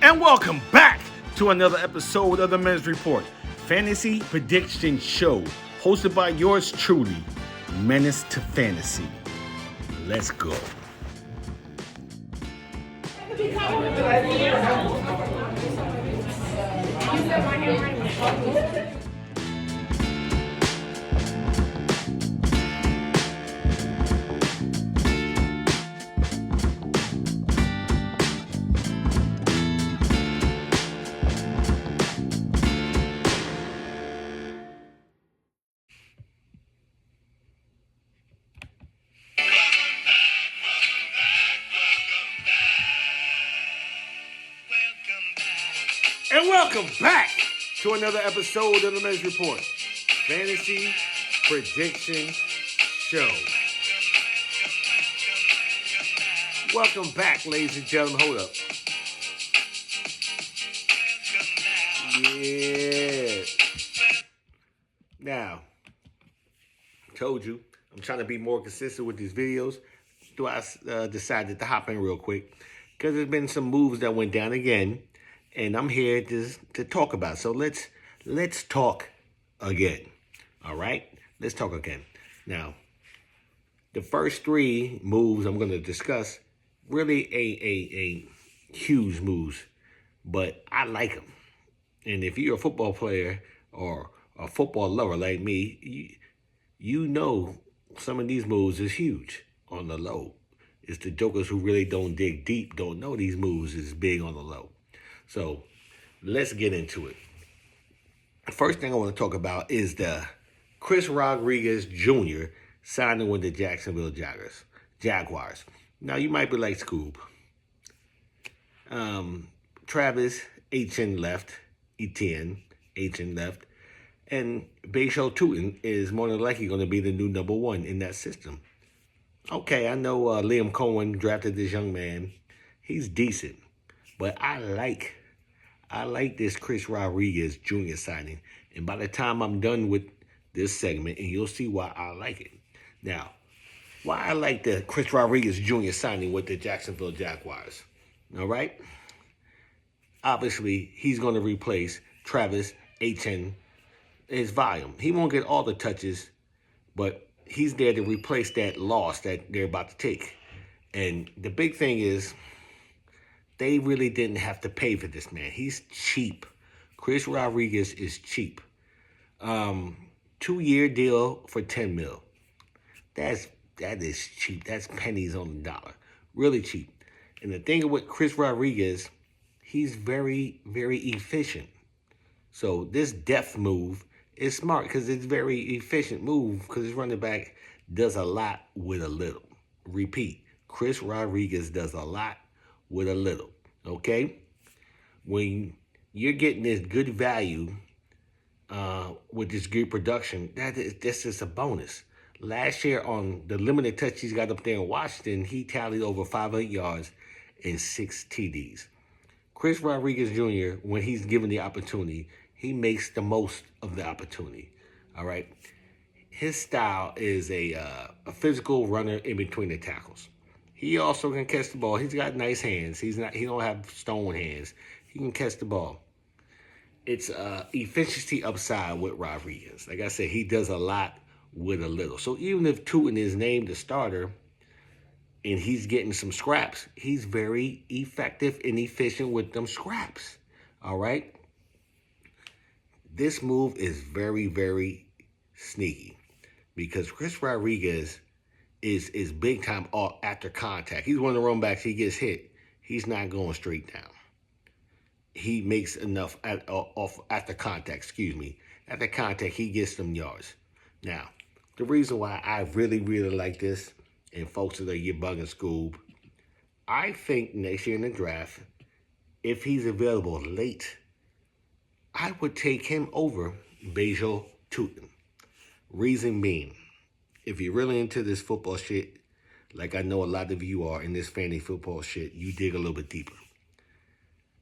And welcome back to another episode of the Men's Report, Fantasy Prediction Show, hosted by yours truly, Menace to Fantasy. Let's go. And welcome back to another episode of the Men's Report, Fantasy Prediction Show. Welcome back, ladies and gentlemen. Hold up. Yeah. Now, told you, I'm trying to be more consistent with these videos. I decided to hop in real quick because there's been some moves that went down again, and I'm here to talk about it. So let's talk again. All right? Let's talk again. Now, the first three moves I'm going to discuss really a huge moves, but I like them. And if you're a football player or a football lover like me, you know some of these moves is huge on the low. It's the jokers who really don't dig deep, don't know these moves is big on the low. So let's get into it. The first thing I want to talk about is the Chris Rodriguez Jr. signing with the Jacksonville Jaguars. Now you might be like, Scoob. Travis Etienne left, and Basho Tootin is more than likely going to be the new number one in that system. Okay, I know Liam Cohen drafted this young man. He's decent, but I like this Chris Rodriguez Jr. signing. And by the time I'm done with this segment, and you'll see why I like it. Now, why I like the Chris Rodriguez Jr. signing with the Jacksonville Jaguars. All right? Obviously, he's going to replace Travis Etienne, his volume. He won't get all the touches, but he's there to replace that loss that they're about to take. And the big thing is, they really didn't have to pay for this man. He's cheap. Chris Rodriguez is cheap. 2-year deal for $10 million. That is cheap. That's pennies on the dollar. Really cheap. And the thing with Chris Rodriguez, he's very, very efficient. So this depth move is smart because it's very efficient move because his running back does a lot with a little. Repeat, Chris Rodriguez does a lot with a little. Okay? When you're getting this good value with this good production, this is a bonus. Last year on the limited touch he's got up there in Washington, he tallied over 500 yards and 6 TDs. Chris Rodriguez Jr., when he's given the opportunity, he makes the most of the opportunity. All right? His style is a physical runner in between the tackles. He also can catch the ball. He's got nice hands. He don't have stone hands. He can catch the ball. It's efficiency upside with Rodriguez. Like I said, he does a lot with a little. So even if Tootin is named the starter and he's getting some scraps, he's very effective and efficient with them scraps. All right? This move is very, very sneaky because Chris Rodriguez is big time after contact. He's one of the run backs. He gets hit, he's not going straight down. He makes enough after contact. After contact, he gets some yards. Now, the reason why I really, really like this, and folks that get bugging Scoob, I think next year in the draft, if he's available late, I would take him over Basho Tootin. Reason being, if you're really into this football shit, like I know a lot of you are in this fantasy football shit, you dig a little bit deeper.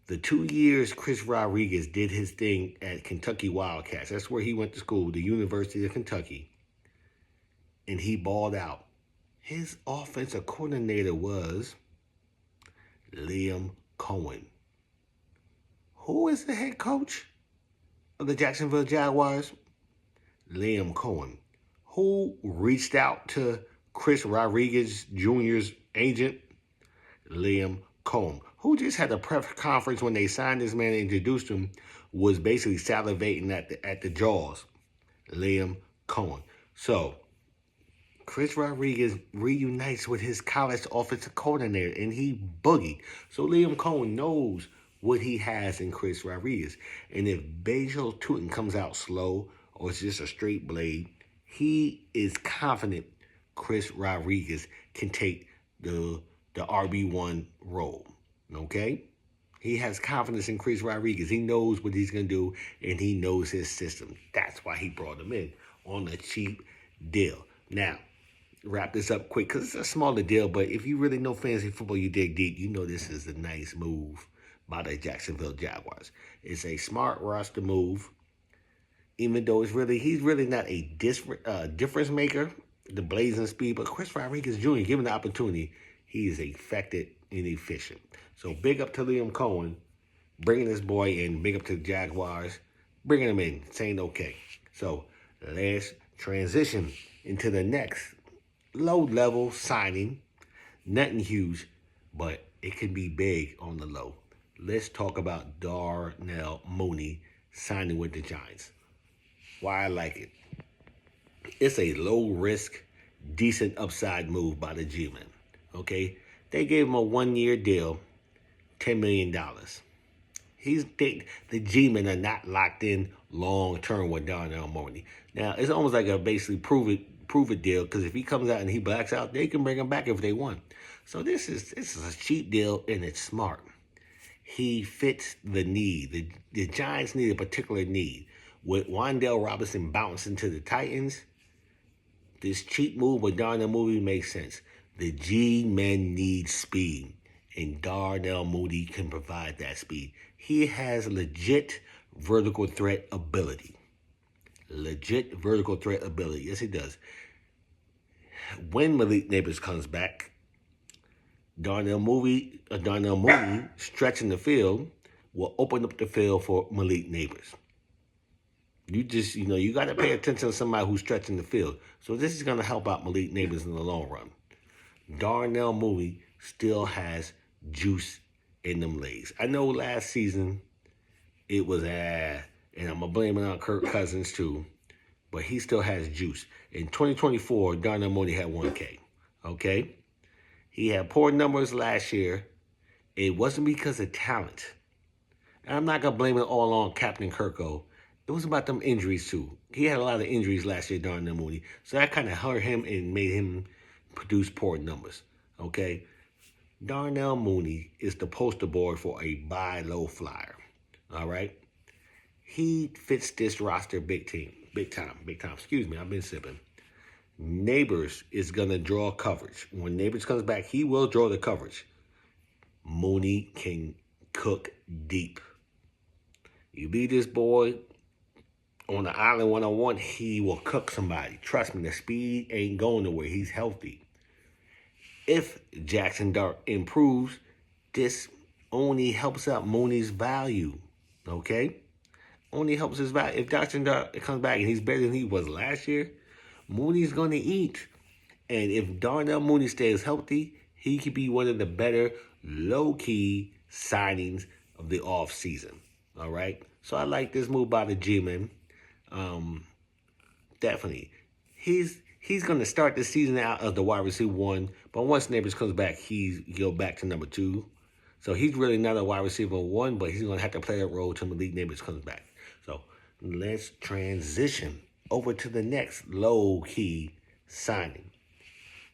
The 2 years Chris Rodriguez did his thing at Kentucky Wildcats, that's where he went to school, the University of Kentucky, and he balled out. His offensive coordinator was Liam Cohen. Who is the head coach of the Jacksonville Jaguars? Liam Cohen. Who reached out to Chris Rodriguez Jr.'s agent? Liam Cohen. Who just had a press conference when they signed this man and introduced him, was basically salivating at the jaws. Liam Cohen. So, Chris Rodriguez reunites with his college offensive coordinator, and he boogied. So Liam Cohen knows what he has in Chris Rodriguez. And if Bejo Tootin comes out slow or it's just a straight blade, he is confident Chris Rodriguez can take the RB1 role. Okay? He has confidence in Chris Rodriguez. He knows what he's going to do, and he knows his system. That's why he brought him in on a cheap deal. Now, wrap this up quick because it's a smaller deal, but if you really know fantasy football, you dig deep, you know this is a nice move by the Jacksonville Jaguars. It's a smart roster move, even though he's really not a difference maker, the blazing speed, but Chris Rodriguez Jr., given the opportunity, he is effective and efficient. So big up to Liam Cohen, bringing this boy in. Big up to the Jaguars, bringing him in, saying okay. So let's transition into the next low-level signing. Nothing huge, but it can be big on the low. Let's talk about Darnell Mooney signing with the Giants. Why I like it. It's a low-risk, decent upside move by the G-Men. Okay? They gave him a one-year deal, $10 million. The G-Men are not locked in long-term with Darnell Mooney. Now, it's almost like a basically prove it deal, because if he comes out and he blacks out, they can bring him back if they want. So this is a cheap deal, and it's smart. He fits the need. The Giants need a particular need. With Wan'Dale Robinson bouncing to the Titans, this cheap move with Darnell Mooney makes sense. The G-Men need speed, and Darnell Mooney can provide that speed. He has legit vertical threat ability. Legit vertical threat ability. Yes, he does. When Malik Neighbors comes back, Darnell Mooney stretching the field will open up the field for Malik Neighbors. You got to pay attention to somebody who's stretching the field. So this is going to help out Malik Neighbors in the long run. Darnell Mooney still has juice in them legs. I know last season it was and I'm going to blame it on Kirk Cousins too, but he still has juice. In 2024, Darnell Mooney had 1K. Okay? He had poor numbers last year. It wasn't because of talent. And I'm not going to blame it all on Captain Kirko. It was about them injuries too. He had a lot of injuries last year, Darnell Mooney. So that kind of hurt him and made him produce poor numbers. Okay? Darnell Mooney is the poster boy for a buy low flyer. All right? He fits this roster big time. Excuse me, I've been sipping. Neighbors is going to draw coverage. When Neighbors comes back, he will draw the coverage. Mooney can cook deep. You leave this boy on the island one-on-one, he will cook somebody. Trust me, the speed ain't going nowhere. He's healthy. If Jackson Dart improves, this only helps out Mooney's value. Okay? Only helps his value. If Jackson Dart comes back and he's better than he was last year, Mooney's going to eat. And if Darnell Mooney stays healthy, he could be one of the better low-key signings of the offseason. All right? So I like this move by the G-Men. Definitely. He's going to start the season out as the wide receiver 1, but once Neighbors comes back, he'll go back to number 2. So he's really not a wide receiver 1, but he's going to have to play that role till Malik Neighbors comes back. So let's transition over to the next low-key signing.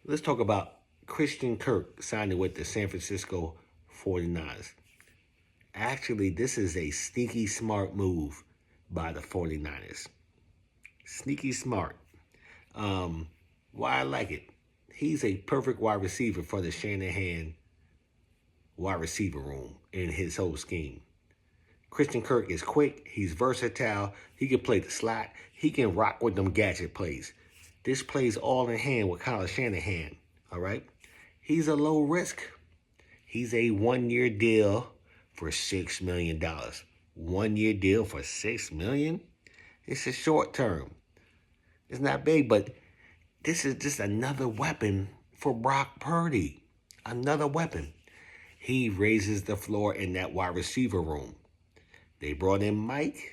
Let's talk about Christian Kirk signing with the San Francisco 49ers. Actually, this is a sneaky smart move by the 49ers. Sneaky smart. Why I like it. He's a perfect wide receiver for the Shanahan wide receiver room in his whole scheme. Christian Kirk is quick. He's versatile. He can play the slot. He can rock with them gadget plays. This plays all in hand with Kyle Shanahan. All right? He's a low risk. He's a one-year deal for $6 million. 1 year deal for $6 million. It's a short term. It's not big, but this is just another weapon for Brock Purdy. Another weapon. He raises the floor in that wide receiver room. They brought in Mike.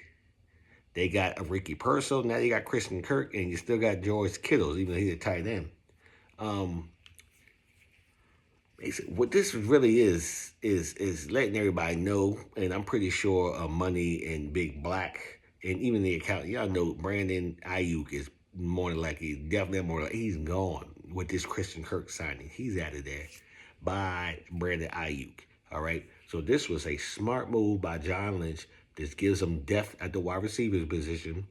They got a Ricky Pearsall. Now you got Christian Kirk, and you still got George Kittles, even though he's a tight end. What this really is letting everybody know, and I'm pretty sure Money and Big Black and even the account, y'all know Brandon Ayuk is more than likely, definitely more likely, he's gone with this Christian Kirk signing. He's out of there by Brandon Ayuk. All right. So this was a smart move by John Lynch. This gives him depth at the wide receivers position.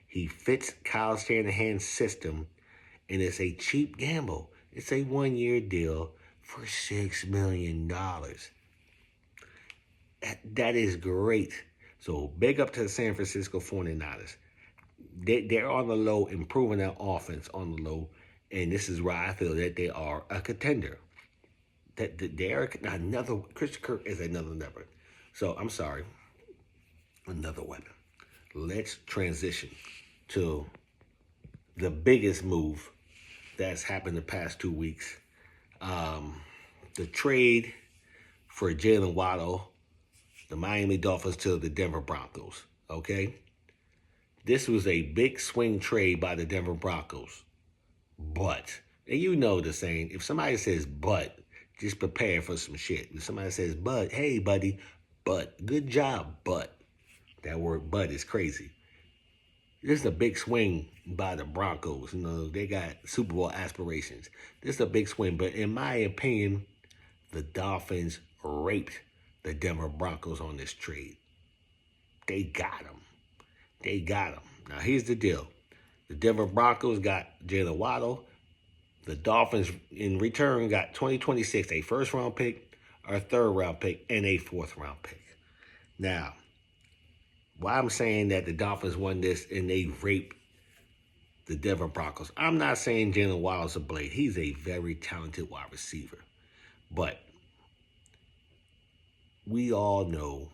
He fits Kyle Shanahan's system, and it's a cheap gamble. It's a 1 year deal for $6 million. That is great. So big up to the San Francisco 49ers. They're on the low, improving their offense on the low, and this is why I feel that they are a contender. That they're another, Christian Kirk is another weapon. So I'm sorry, another weapon. Let's transition to the biggest move that's happened the past 2 weeks. The trade for Jalen Waddle, the Miami Dolphins to the Denver Broncos. Okay? This was a big swing trade by the Denver Broncos. But, and you know the saying, if somebody says but, just prepare for some shit. If somebody says but, hey buddy, but, good job, but. That word but is crazy. This is a big swing by the Broncos. You know, they got Super Bowl aspirations. This is a big swing, but in my opinion, the Dolphins raped the Denver Broncos on this trade. They got them. They got them. Now, here's the deal. The Denver Broncos got Jalen Waddle. The Dolphins, in return, got 2026, a first-round pick, a third-round pick, and a fourth-round pick. Now, why I'm saying that the Dolphins won this and they raped the Denver Broncos, I'm not saying Jalen Waddle's a blade. He's a very talented wide receiver. But we all know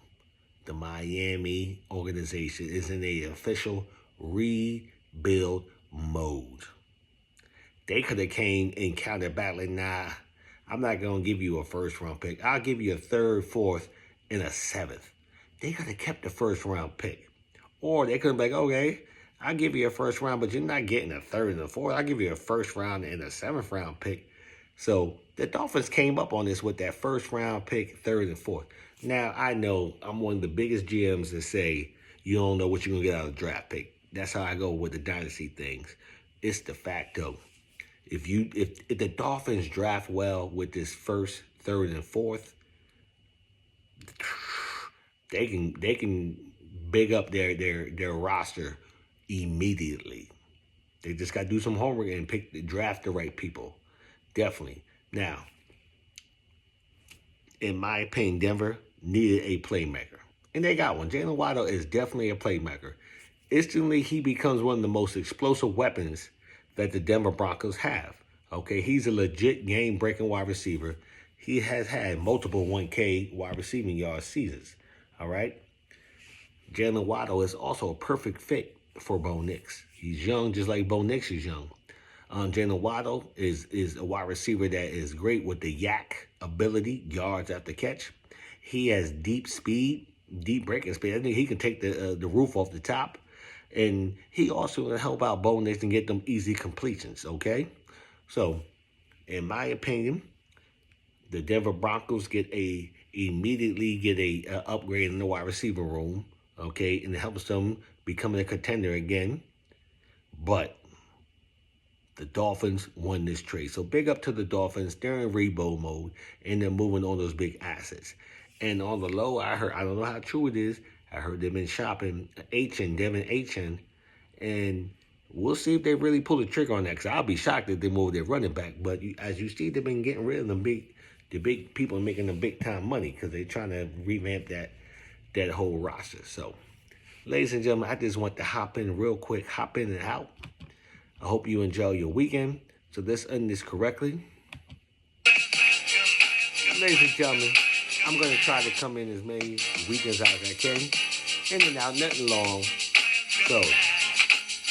the Miami organization is in a official rebuild mode. They could have came and countered battling. Nah, I'm not going to give you a first-round pick. I'll give you a third, fourth, and a seventh. They could have kept the first-round pick. Or they could have been like, okay, I'll give you a first round, but you're not getting a third and a fourth. I'll give you a first round and a seventh round pick. So the Dolphins came up on this with that first round pick, third and fourth. Now, I know I'm one of the biggest GMs that say you don't know what you're going to get out of a draft pick. That's how I go with the dynasty things. It's the fact, though. If the Dolphins draft well with this first, third, and fourth, they can big up their roster immediately. They just got to do some homework and draft the right people. Definitely. Now, in my opinion, Denver needed a playmaker. And they got one. Jalen Waddle is definitely a playmaker. Instantly, he becomes one of the most explosive weapons that the Denver Broncos have. Okay, he's a legit game-breaking wide receiver. He has had multiple 1K wide receiving yard seasons. All right? Jalen Waddle is also a perfect fit for Bo Nix. He's young, just like Bo Nix is young. Jalen Waddle is a wide receiver that is great with the yak ability, yards after catch. He has deep speed, deep breaking speed. I think he can take the roof off the top. And he also can help out Bo Nix and get them easy completions, okay? So, in my opinion, the Denver Broncos immediately get a upgrade in the wide receiver room, okay? And it helps them become a contender again. But the Dolphins won this trade. So big up to the Dolphins. They're in rebuild mode, and they're moving on those big assets. And on the low, I don't know how true it is, I heard they've been shopping Devin Achan, and we'll see if they really pull the trigger on that, because I'll be shocked if they move their running back. But as you see, they've been getting rid of the big people making the big-time money, because they're trying to revamp that whole roster. So, ladies and gentlemen, I just want to hop in real quick, hop in and out. I hope you enjoy your weekend. So let's end this correctly. Ladies and gentlemen, I'm going to try to come in as many weekends out as I can. In and out, nothing long. So,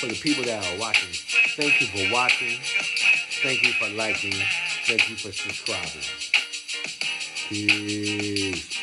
for the people that are watching, thank you for watching. Thank you for liking. Thank you for subscribing. Peace.